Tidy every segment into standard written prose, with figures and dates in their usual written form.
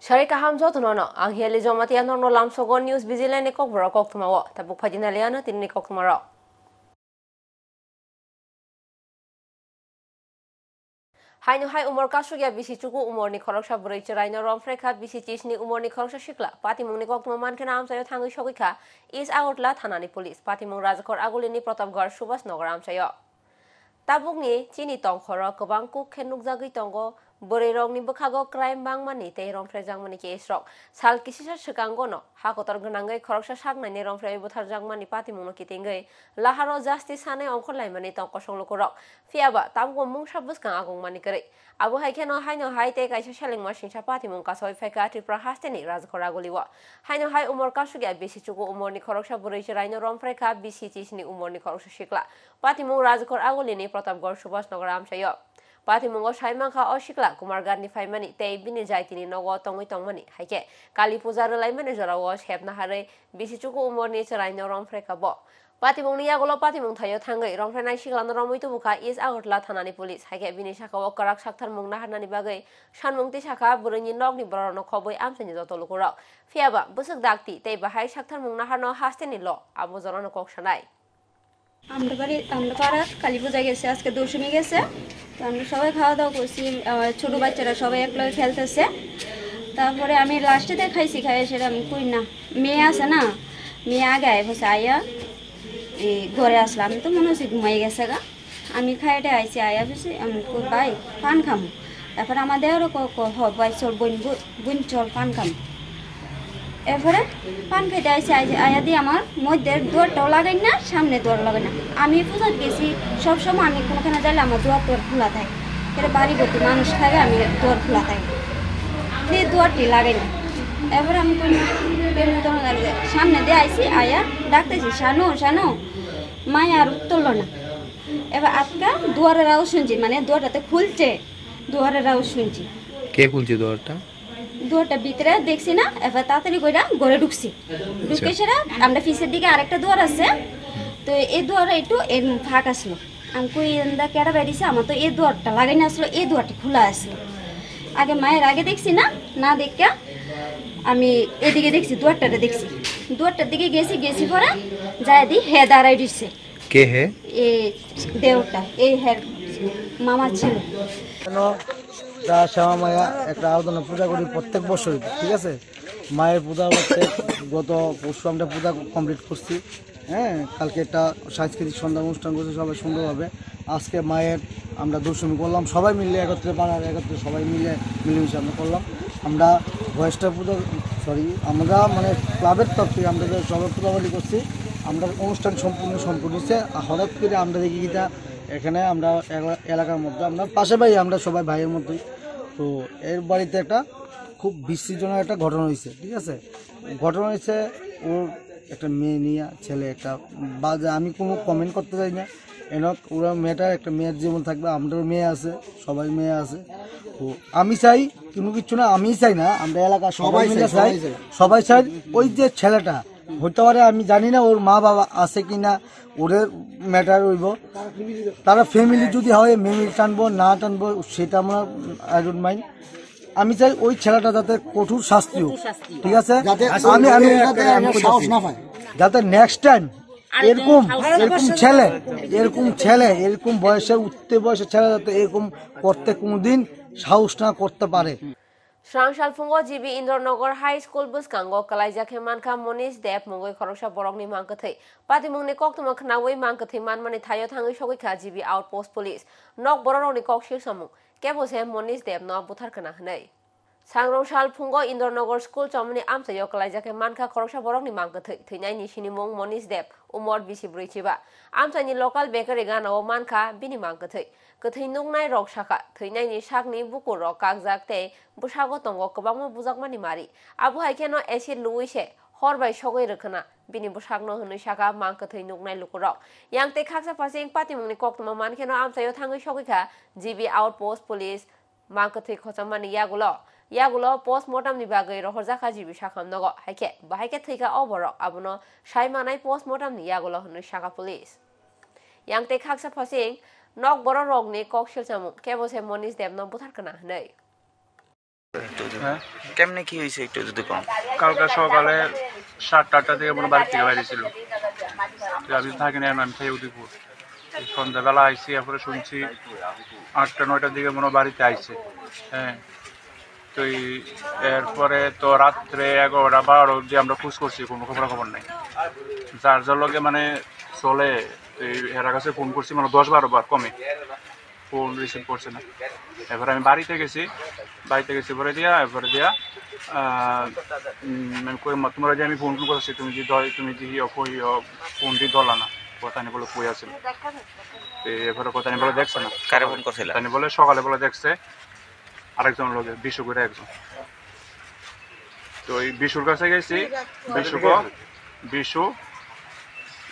Syari kaham jo tunono ang hiali jo mati anor no lam sogon news bizile ne kok bro kok tumawo tabuk phajina liana tin ne kok tumaro Haino hai umor kasugya bisi chuku umor ni khoroksa burei cherai no rom frekha bisi chis ni umor ni khoroksa shikla patimung ni kok tuman khena am sayo thangi shogikha is outla thanani police patimung rajakor agulini protapgarh subhas nagar am sayo tabuk ni chini tong khoro kobang ku khenuk jagui tongo Borei rok ni bukhago crime bangmani tei romfre jangmani case rok sal kisisa sekango no hakotor gnangai khoroksa saknai ni romfre buthar jangmani patimung no kitingai laharo justice hane ongkholaimani tong kosong lokorok fiaba tamgo mungsa buskang agongmani kare abo haikeno haino hai tei kaisa selengma singsa patimung kasoi pheka tripura hasteni rajkora goliwa haino hai umor kasugya bisi chuku umor ni khoroksa borei cheraino romfre kha bisi chisni umor ni khoroksa sikla patimung rajkor agolini protapgarh subhas nagar amsayo Patimungo saimangkha osikla kumargarni faimani tei bini jaitini nogo tongoi tongmani haike kali puja relaimani jorawo shepna hare bisichuku umorni cheraino romfreka bo Patimungni yagulo patimung thayo thangai romfre nai siglano romoitu buka is agotla thanani police haike bini sakao karak sakthar mungna harnani bagai sanmungti saka buruni nogni borano khoboi amsani jotolukurok fiaba busuk dakti tei bahai sakthar mungna harno hasteni lo abo jorano koksanai আমরা পাড়া কালী পূজা গেছে আজকে দশমী গেছে তো আমরা সবাই খাওয়া দাওয়া করছি ছোট বাচ্চারা সবাই একলগে খেলতেছে তারপরে আমি লাস্টে খাইছি খাই সেটা আমি কই না মেয়ে আছে না মেয়ে আগে বসে আয়া এই ঘরে আসলাম আমি তো মনে হচ্ছে ঘুমাই গেছে গা আমি খাইতে আইছি আয়া বসে আমি কই ভাই পান খামু তারপর আমাদেরও ভাই চল বোন চল পান খামু এরপরে পান খেতে আসি আয়া দিয়ে আমার মধ্যে দোয়ারটাও লাগাই না সামনে দোয়ার লাগাই না আমি পূজা গেছি সবসময় আমি কোনোখানে যাইলে আমার দোয়ার খোলা থাকে এটা বাড়ি ভর্তি মানুষ থাকে আমি দোয়ার খোলা থাকে দিয়ে দোয়ারটি লাগাই না এরপরে আমি সামনে দিয়ে আইসি আয়া ডাকতেছি শানু শানু মায় আর তুললো না এবার আজকা দুয়ারের আওয়াজ শুনছি মানে দোয়ারটাতে খুলছে দুয়ারের আওয়াজ শুনছি কে খুলছে দোয়ারটা দুয়ারটা ভিতরে দেখছি না এবার তাড়াতাড়ি কইরা ঘরে ঢুকছি ঢুকে সেরা আমরা পিছের দিকে আরেকটা দুয়ার আছে তো এই দুয়ারে একটু এর ফাঁক আসলো আমি কই এন্দা কেডা বেরিয়েছে আমার তো এই দুয়ারটা লাগাই না আসলো এই দুয়ারটা খোলা আসলো আগে মায়ের আগে দেখছি না দেখে আমি এদিকে দেখছি দুয়ারটাতে দেখছি দুয়ারটার দিকে গেছি পরে যায় দি হে দাঁড়াই দিচ্ছে কে হে এই দেওটা এই হে মামা ছিল শ্যামা মায়া একটা আরাধনা পূজা করি প্রত্যেক বছরই ঠিক আছে মায়ের পূজা করতে গত পরশু আমরা পূজা কমপ্লিট করছি হ্যাঁ কালকে একটা সাংস্কৃতিক সন্ধ্যা অনুষ্ঠান করছি সবাই সুন্দরভাবে আজকে মায়ের আমরা দর্শন করলাম সবাই মিলে একত্রে সবাই মিলেমিশে আমরা করলাম আমরা ভয়েসটা পূজা আমরা মানে ক্লাবের তরফ থেকে আমরা সবাই পূজাবাড়ি করছি আমরা অনুষ্ঠান সম্পূর্ণ হচ্ছে হঠাৎ করে আমরা দেখি কিটা এখানে আমরা এলাকার মধ্যে আমরা পাশে ভাই আমরা সবাই ভাইয়ের মধ্যেই তো এর বাড়িতে একটা খুব বিস্মৃতিজনক একটা ঘটনা হয়েছে ঠিক আছে ঘটনা হয়েছে ওর একটা মেয়ে নিয়ে ছেলে একটা বাজে আমি কোনো কমেন্ট করতে চাই না ওরা মেয়েটার একটা মেয়ের জীবন থাকবে আমারও মেয়ে আছে সবাই মেয়ে আছে তো আমি চাই কোনো কিছু না আমি চাই না আমরা এলাকা সবাই মিলে চাই সবাই চাই ওই যে ছেলেটা হতে পারে আমি জানি না ওর মা বাবা আছে কিনা ওদের ম্যাটার হইব তারা ফ্যামিলি যদি হয় মেমি টানবো না টানবো সেটা আমরা আই ডোন্ট মাইন্ড আমি চাই ওই ছেলেটা যাতে কঠোর শাস্তি হোক ঠিক আছে যাতে নেক্সট টাইম এরকম ছেলে এরকম বয়সের উঠতে বয়সের ছেলে যাতে এরকম করতে কোনোদিন সাহস না করতে পারে Srangshal fungo jibi Indornagar High School buskango kalaijake manka Monish Deb mongoi khoroksa borokni mangkathai patimungni koktuma khnawai mangkathai manmani thayo thangai sogikha jibi outpost police nok bororokni kokshir samung kebose Monish Deb no buthar kana hnai Srangshal fungo Indornagar School chomni amsayo kalaijake manka khoroksa borokni mangkathai thinai ni sinimung Monish Deb umor bisi brichiba amsani local bakery ganao manka bini mangkathai Kathai nungnai rok saka thainai ni sakni buku rok kakjak tei busago tongo kwbangma bujakmani mari abo haikeno acid luise horbai sogoi rokhna bini busakno hunui saka mangkathai nungnai lukurok yangte khaksa pasing patimungni koktuma mankeno amsayo thangai sogikha GB outpost police mangkathai khochamani yagulo postmortem ni bagai rohorjaka GB sakam nogo haike bahaike thaika oborok abono saimanai postmortem ni yagulo hunui saka police yangte khaksa pasing nok borok rokni kok silchamung kebose Monish Deb no buthar kana hnai হ্যাঁ কেমনে কি হয়েছে একটু যদি কম? কালকে সকালে 7টা থেকে মনে বাড়ি থেকে বাইরে ছিল, আমি থাকি না, আমি খাই উদয়পুর। সন্ধ্যাবেলা আইসি, এরপরে শুনছি 8টা-9টার দিকে মনে বাড়িতে আইছে। হ্যাঁ, তো এরপরে তো রাত্রে 11টা-12টা অবধি আমরা খোঁজ করছি, কোনো খবর নাই। যার যার লগে মানে চলে এর কাছে ফোন করছি, মানে 10-12 বার কমে, ফোন রিসিভ করছে না। এরপরে আমি বাড়িতে গেছি পরে দিয়া তোমার যে আমি ফোন করছি, তুমি যে ফোন দিয়ে দলা না, কথা নিয়ে বলে কই আছিল। এরপরে কথা নিয়ে বলে দেখছে না, কারে ফোন করছিল? তাই বলে সকালে বলে দেখছে আরেকজন লোকে, বিশু করে একজন। তো ওই বিশুর কাছে গেছি, বিশু,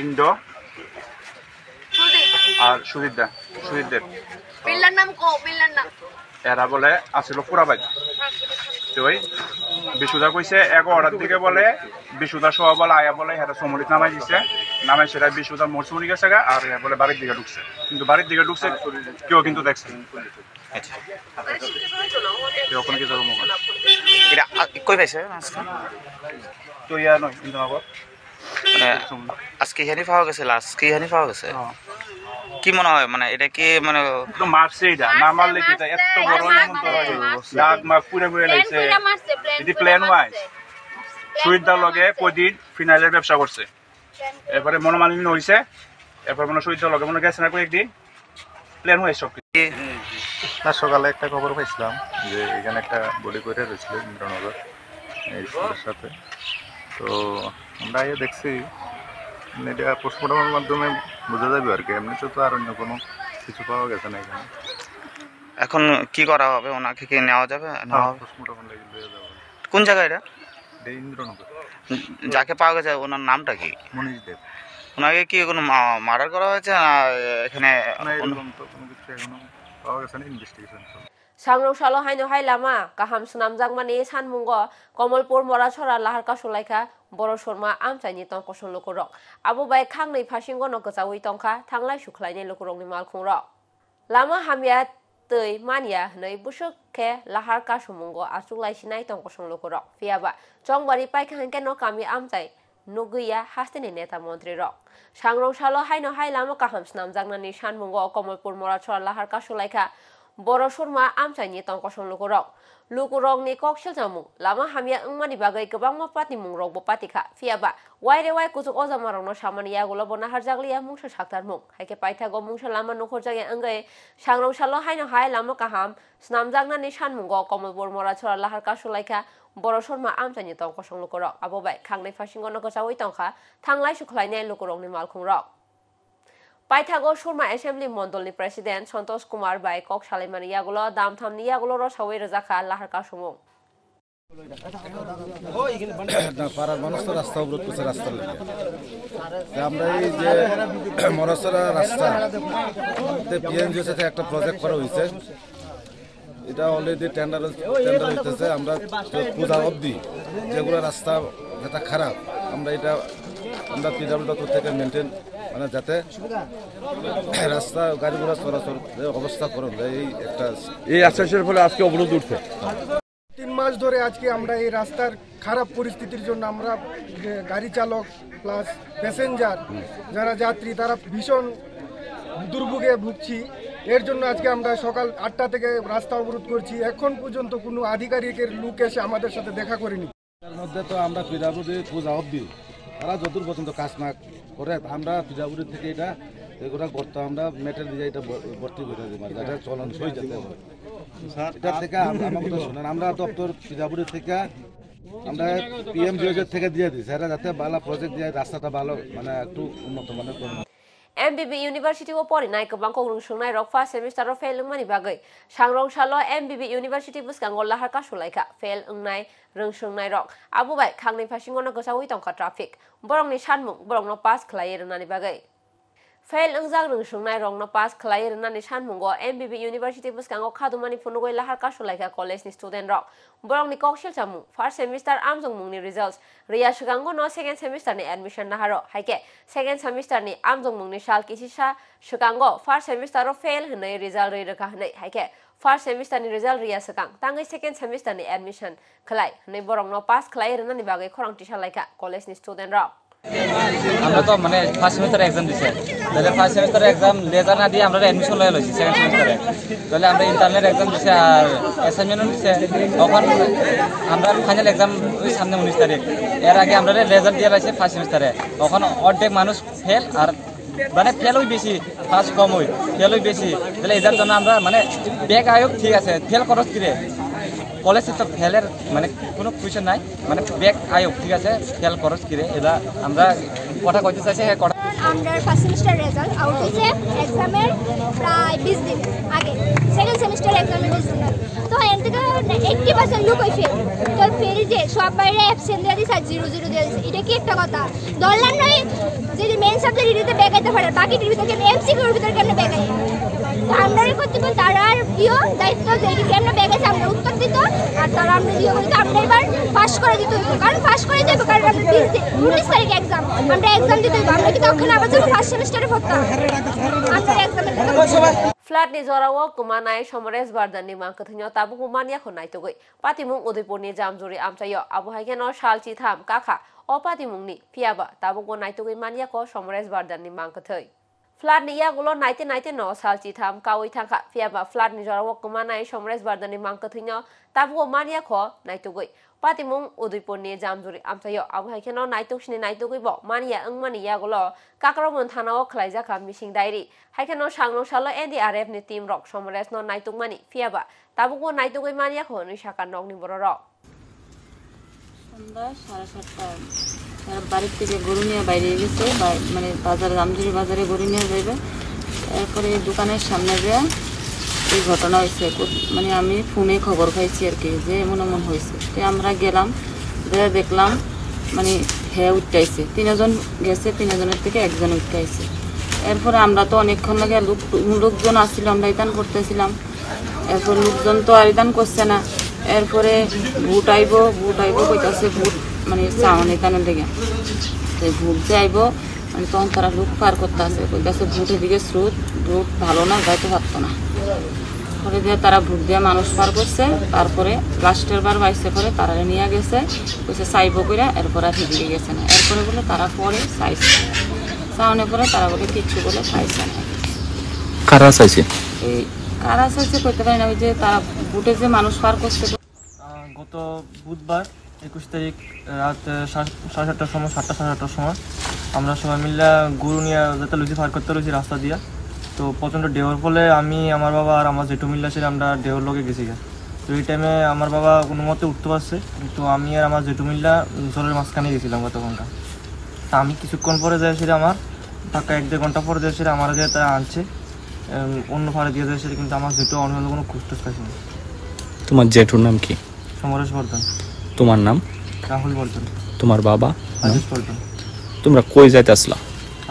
ইন্দ্র আর সুজিত দেব, এরা বলে আসছিল পুরাবাই। তো ওই বিশুদা কইছে 11টার দিকে বলে বিশুদা সহ বলে আয়া বলে এরা সমলিত নামাই দিছে, নামাই সেটা বিশুদা মরসুমনি গেছে গা, আর বলে বাড়ির দিকে ঢুকছে, কিন্তু বাড়ির দিকে ঢুকছে কেউ কিন্তু দেখছে ওখানে কি যাবো মোবাইল এটা কই পাইছে তো ইয়া নয় ইন্দ্রনগর। মানে আজকে এখানে পাওয়া গেছে, আজকে এখানে পাওয়া গেছে। কি মনে হয় মানে এটা কি মানে মারছে, এটা না মারলে কি এত বড় দাগ মাগ পুরে লাগছে, এটি প্ল্যান ওয়াইজ। সুইদার লগে কদিন ফিনাইলের ব্যবসা করছে, এরপরে মনোমালিন্য হয়েছে, এরপর মনে সুইদার লগে মনে গেছে না কয়েকদিন, প্ল্যান ওয়াইজ সব কিছু। না, সকালে একটা খবর পাইছিলাম যে এখানে একটা বডি করে রয়েছিল ইন্দ্রনগর এই স্কুলের সাথে। তো আমরা দেখছি এটা পোস্টমর্টমের মাধ্যমে বোঝা যাবে আর কি, এমনিতে তো আর অন্য কোনো কিছু পাওয়া গেছে না এখানে। এখন কি করা হবে? ওনাকে কি নেওয়া যাবে? পোস্টমর্টম লেগে নিয়ে যাবে। কোন জায়গায় এটা? এটা ইন্দ্রনগর। যাকে পাওয়া গেছে ওনার নামটা কি? মনীষ দেব। ওনাকে কি কোনো মার্ডার করা হয়েছে না এখানে? এরকম তো কোনো কিছু এখনো পাওয়া গেছে না, ইনভেস্টিগেশন চলছে। सांग्रं सालो हायनो हाय लामा गाहाम सुनाम जागमानि सानमुंग कमलपुर मराछरा लाहारका सलायखा बर' शर्मा आमचाइनि तंकसन लुकुरक आबो बाय खांनै फासिंग न गजावै तंखा थांलाय सुख्लायनि लुकुरकनि मालखुंरक लामा हामिया तै मानिया हनै बुसुखे लाहारका सुमुंग आसुलायसिनाय तंकसन लुकुरक फियाबा चंबारि पाइखांके न कामि आमचाइ नुगैया हास्तेनि नेता मन्त्रि रक सांग्रं सालो हायनो हाय लामा गाहाम सुनाम जागनानि सानमुंग कमलपुर मराछरा लाहारका सलायखा बर' शर्मा आमचाइनि तंकसन लुकुरकनि ककसिल जामुं लामा हामिया अंमानि बागै गोबां पार्टी मुंरकबो पार्टीखा फियाबा वाइरे वाइ कुजुक अजामारंनो सामानि यागुला बनाहार जागलिया मुंसो साक्तार मुं हाइके पाइथागो मुंसो लामा नखर जागे अंगै सांग्रं सालो हायनो हाय लामा गाहाम स्नाम जागनानि सानमुंग कमलपुर मराछरा लाहारका सलायखा बर' शर्मा आमचाइनि तंकसन लुकुरक आबोबाय खांनै फासिंग नगजावै तंखा थांलाय सुख्लायनाय लुकुरकनि मालखुंरक पाइथागो Sharma assembly मंडलनि president Santosh Kumar bye कक सालायमानि यागुलो दामथामनि यागुलो रसावै रजाखा लाहारका सुमुं পাড়ার মানুষ তো রাস্তা অবরোধ করছে, রাস্তার লেগে আমরা এই যে মরাসরা রাস্তা পিএনজিওর সাথে একটা প্রজেক্ট করা হয়েছে, এটা অলরেডি টেন্ডার হইতেছে। আমরা পূজা অবধি যেগুলো রাস্তা যেটা খারাপ আমরা পিডাব্লিউ থেকে মেনটেন মানে যাতে রাস্তা গাড়িগুলো চলাচল অবস্থা করুন এই আশ্বাসের ফলে আজকে অবরোধ উঠছে। 3 মাস ধরে আজকে আমরা এই রাস্তার খারাপ পরিস্থিতির জন্য আমরা গাড়ি চালক প্লাস প্যাসেঞ্জার যারা যাত্রী তারা ভীষণ দুর্ভোগে ভুগছি। এর জন্য আজকে আমরা সকাল 8টা থেকে রাস্তা অবরোধ করছি। এখন পর্যন্ত কোনো আধিকারিকের লোক এসে আমাদের সাথে দেখা করেনি। তার মধ্যে তো আমরা পিডাব্লিউডি পূজা অবধি তারা যতদূর পর্যন্ত কাজ না করে আমরা পিডাব্লিউডি থেকে এগুলো করতে আমরা মেটেল দিয়ে এটা ভর্তি করে দিই, মানে যাতে চলন সই যাতে হয়। এটা থেকে আমার কথা শুনেন, আমরা দপ্তর পিডাব্লিউডি থেকে আমরা পিএমজিওজের থেকে দিয়ে দিই সেটা যাতে ভালো প্রজেক্ট দিয়ে রাস্তাটা ভালো মানে একটু উন্নত মানের করুন। MBB University o porinai kobang ko rungsungnaय rok first semester o fail ungmani bagै सांग्रं सालो MBB University buskango laharka sulaika fail ungnai rungsungnaय rok abubai khangni phasingono gosawi tongka traffic borongni sanmung borongno pass khlai rwnani bagै fail ungjak rungsungnaই rongno pass khlai rwnani sanmungo MBB University bwskango khadumani phunugoi lahar kasulaika college ni student rok borokni koksil chamung first semester amjongmungni results riya shugango no second semester ni admission naharo haike second semester ni amjongmungni sal kisisa shugango first semester ro fail hnai result rei rakha hnai haike first semester ni result riya sakang tangai second semester ni admission khlai hnai borokno pass khlai rwnani bagai khorang tisalaika college ni student rok আমরা তো মানে first semester exam দিছি তাহলে first semester exam laser না দিয়ে আমরা admission লয়ে লইছি সেকেন্ড সেমিস্টারে তাহলে আমরা ইন্টারনাল এক্সাম দিছি আর অ্যাসাইনমেন্টও দিছি তখন আমরা ফাইনাল এক্সাম ওই সামনে 19 তারিখ এর আগে আমরা রেজাল্ট দিয়ে লাইছি ফার্স্ট সেমিস্টারে তখন অর্ধেক মানুষ ফেল আর মানে ফেলই বেশি পাস কম হই ফেলই বেশি তাহলে এটার জন্য আমরা মানে ব্যাক আয়োগ ঠিক আছে ফেল খরচ কিরে কলেজে তো ফেলের মানে কোনো কুয়েশন নাই মানে ব্যাক আয়োগ ঠিক আছে ফেল খরচ কিরে এটা আমরা কথা কইতে চাইছি হ্যাঁ কথা আমরা ফার্স্ট সেমিস্টার রেজাল্ট আউট হয়েছে এক্সামের প্রায় 20 দিন আগে সেকেন্ড সেমিস্টার এক্সামের 20 দিন তো এর থেকে 80% লোক হই ফেল তো ফেল যে সব বাইরে অ্যাবসেন্ট দিয়ে দিছে 0 দিয়ে দিছে এটা কি একটা কথা দরলান নয় যে মেইন সাবজেক্ট এটাতে ব্যাকাইতে পারে বাকি ভিতরে এমসিকিউর ভিতরে কেন ব্যাকাই তো আমরা কর্তৃপক্ষ তারার প্রিয় দায়িত্ব যে কেন ব্যাকাইছে আমরা উত্তর দিত আর তারা আমরা দিয়ে বলতে আমরা এবার পাস করে দিতে হইব কারণ পাস করে দেব কারণ আমরা 19 তারিখ এক্সাম আমরা এক্সাম দিতে হইব আমরা কি তখন আবার যাব ফার্স্ট সেমিস্টারে পড়তাম আমরা এক্সামে फ्लाट नि जराwo kumanai somores bardani mangkathnyo tabu kumania khonai togoi patimung udaipurni jamjuri amchayo abu haikeno salchi tham kakha o patimungni piaba tabu go nai togoi mania ko somores bardani mangkathai flat नि yagulo naite no salchi tham kawai thangkha piaba flat नि jarawo kumanai somores bardani mangkathino tabu go mania kho nai togoi patimung udaipurni jamjuri amchayo abu haikeno naitoksni naitogoi bo mania angmani yagulo kakromon thanao khlaijaka missing diary haikeno sangno salo NDRF ni team rok somores no naitokmani fiaba tabugo naitogoi mania kho ni saka nokni bororok সন্ধ্যা 7:30 বাড়ি থেকে গরু নিয়ে বাইরে গেছে মানে বাজারে রামজুরি বাজারে গরু নিয়ে যাবে এরপরে দোকানের সামনে যে এই ঘটনা হয়েছে মানে আমি ফোনে খবর পাইছি আর কি যে এমন হয়েছে তো আমরা গেলাম দেখলাম মানে হ্যাঁ উঠতেছে 3 জন গেছে 3 জনের থেকে একজন উঠতেছে এরপরে আমরা তো অনেকক্ষণ লাগে লোকজন আসছিল আমরা ইদান করতেছিলাম এরপর লোকজন তো আর ইদান করছে না এরপরে ভোট আইব কইতাছে ভোট মানে চাওয়ান ইদানের লেগে ভোট যে আইব মানে তখন তারা লোক পার করতে আসে কইতাছে ভোটের দিকে স্রোত ভোট ভালো না যাইতে পারতো না পরে দিয়ে তারা ভোট দিয়ে মানুষ পার করছে তারপরে লাস্টের বার বাইসে করে তারা নিয়ে গেছে কইছে চাইব করে এরপর আর ফিরে গেছে না এরপরে বলে তারা পরে চাইছে চাওয়ানোর পরে তারা বলে কিচ্ছু বলে চাইছে না কারা চাইছে এই কারা চাইছে কইতে পারি না ওই যে তারা ভোটে যে মানুষ পার করছে গত বুধবার 21 তারিখ রাত 7:30টার সময় 7:30টার সময় আমরা সবাই মিলে গরু নিয়ে যেতে লুচি পার করতে লুচি রাস্তা দিয়া তো প্রচণ্ড ঢেউর ফলে আমি আমার বাবা আর আমার জেঠু মিল্লা ছিল আমরা ঢেউর লোকে গেছি তো এই টাইমে আমার বাবা কোনো মতে উঠতে পারছে কিন্তু আমি আর আমার জেঠু মিল্লা জলের মাঝখানে গেছিলাম গতক্ষণটা তা আমি কিছুক্ষণ পরে যাই সেটা আমার টাকা 1-1.5 ঘন্টা পরে যাই সেটা আমার যে তারা আনছে অন্য ফাড়ে দিয়ে যায় সেটা কিন্তু আমার জেঠু অন্য কোনো খুঁজটুস পাইছে না তোমার জেঠুর নাম কি সমরেশ বর্ধন তোমার নাম রাহুল বর্ধন তোমার বাবা রাজেশ বর্ধন তোমরা কই যাইতে আসলা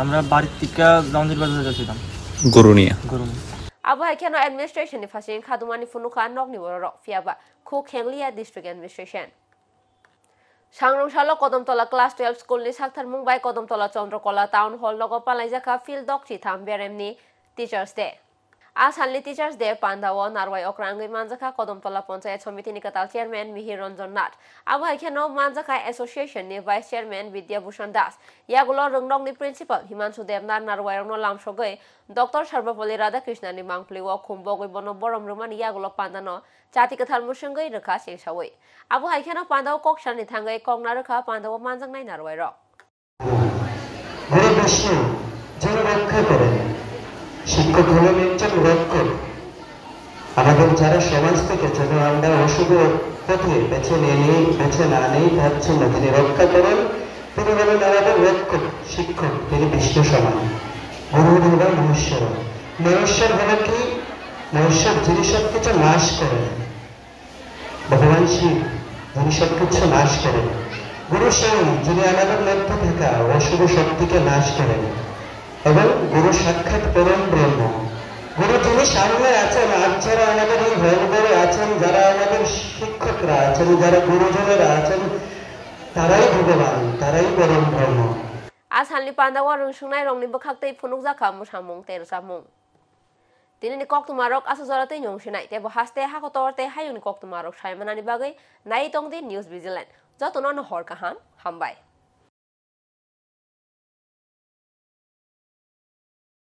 আমরা বাড়ির থেকে জামজির বাজারে যাচ্ছিলাম গরু নিয়ে abu haikeno administration ni fasing khadumani funuka nokni bororok fiaba khu khenglia district administration sangrong salo kodamtola class 12 school ni sakthar mungbai kodamtola chandrakala town hall logo palaijaka field dokchi tham beremni teachers day Asalni Teachers Day Pandawo Narwai Okrangui Manjaka Kodamtola Panchayat Samiti ni Katal Chairman Mihir Ranjan Nath Abu haikeno Manjaka Association ni Vice Chairman Vidya Bhushan Das Yagulo Rungnong ni Principal Himanshu Devnar Narwai Rongno Lamshogoi Dr. Sarvapalli Radhakrishnan ni Mangpliwo Khumbogoi Bono Borom Rumani Yagulo Pandano Chati Kathal Mushangoi Rakha Singshawoi Abu haikeno Pandawo Kokshan ni Thangai Kongna Rakha Pandawo Manjang Nai Narwai Ro শিক্ষক হলেন একজন রক্ষক আমাদের যারা সমাজ থেকে যেন আমরা অশুভ পথে বেছে না নেই তার জন্য তিনি রক্ষা করেন তিনি হলেন আমাদের রক্ষক শিক্ষক তিনি বিষ্ণু সমান গুরু হলেন মহেশ্বর মহেশ্বর হলে কি মহেশ্বর যিনি সবকিছু নাশ করেন ভগবান শিব যিনি সবকিছু নাশ করেন গুরু স্বামী যিনি আমাদের মধ্যে থাকা অশুভ শক্তিকে নাশ করেন এবং গুরু সাক্ষাৎ পরম ব্রহ্ম। গুরু যিনি সামনে আছেন, আর যারা আমাদের এই হলঘরে আছেন, যারা আমাদের শিক্ষকরা আছেন, যারা গুরুজনেরা আছেন, তারাই ভগবান, তারাই পরম ব্রহ্ম। আজ হানলি পান্দাওয়া রংসুংনাই রংনি বখাকতৈ ফুনুক জাখা মুসামুং তের জামুং দিননি কক্তমারক আসজরাতে nyongsinai tebo haste hakotorte hayuni koktumarok saimanani bagai nai tongdi news vigilant jotono hor kaham hambai